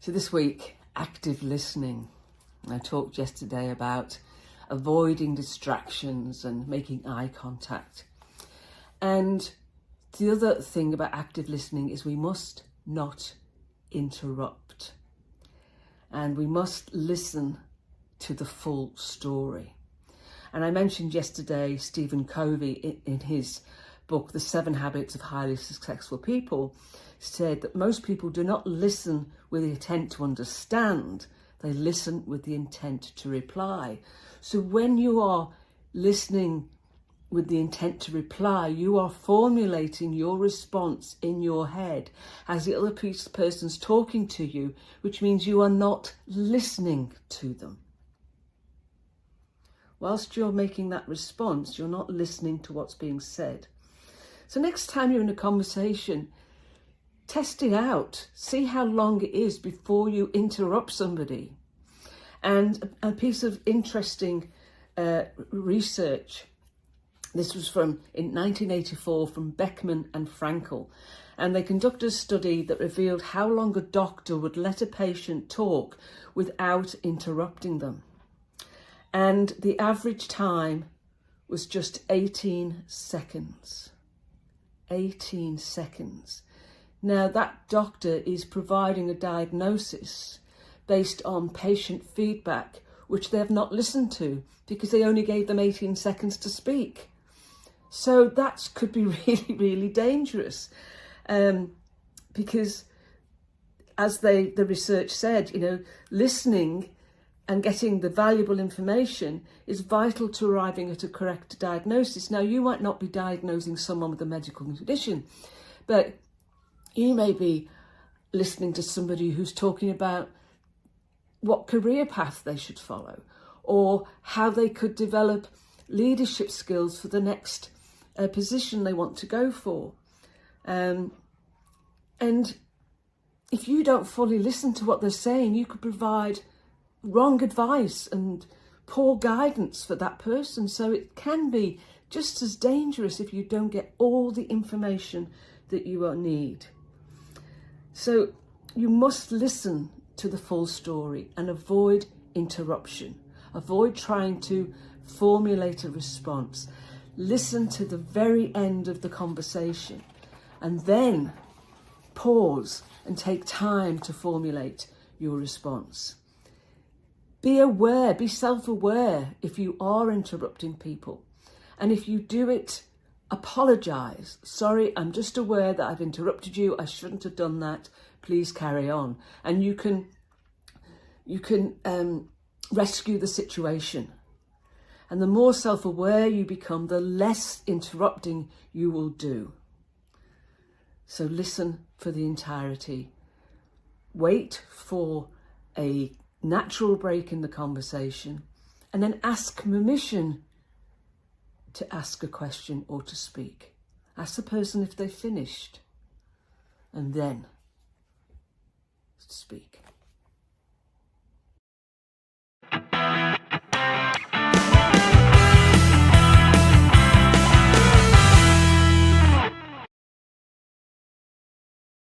So this week, active listening. I talked yesterday about avoiding distractions and making eye contact. And the other thing about active listening is we must not interrupt. And we must listen to the full story. And I mentioned yesterday Stephen Covey in his book, The 7 Habits of Highly Successful People, said that most people do not listen with the intent to understand, they listen with the intent to reply. So when you are listening with the intent to reply, you are formulating your response in your head as the other person's talking to you, which means you are not listening to them. Whilst you're making that response, you're not listening to what's being said. So next time you're in a conversation, test it out. See how long it is before you interrupt somebody. And a piece of interesting research, this was in 1984 from Beckman and Frankel. And they conducted a study that revealed how long a doctor would let a patient talk without interrupting them. And the average time was just 18 seconds. 18 seconds. Now that doctor is providing a diagnosis based on patient feedback, which they have not listened to because they only gave them 18 seconds to speak. So that could be really, really dangerous. Because as the research said, listening and getting the valuable information is vital to arriving at a correct diagnosis. Now, you might not be diagnosing someone with a medical condition, but you may be listening to somebody who's talking about what career path they should follow or how they could develop leadership skills for the next position they want to go for. And if you don't fully listen to what they're saying, you could provide wrong advice and poor guidance for that person. So it can be just as dangerous if you don't get all the information that you will need. So you must listen to the full story and avoid interruption. Avoid trying to formulate a response. Listen to the very end of the conversation and then pause and take time to formulate your response. Be aware, be self-aware if you are interrupting people. And if you do it, apologise. Sorry, I'm just aware that I've interrupted you. I shouldn't have done that. Please carry on. And you can rescue the situation. And the more self-aware you become, the less interrupting you will do. So listen for the entirety. Wait for a natural break in the conversation, and then ask permission to ask a question or to speak. Ask the person if they've finished, and then speak.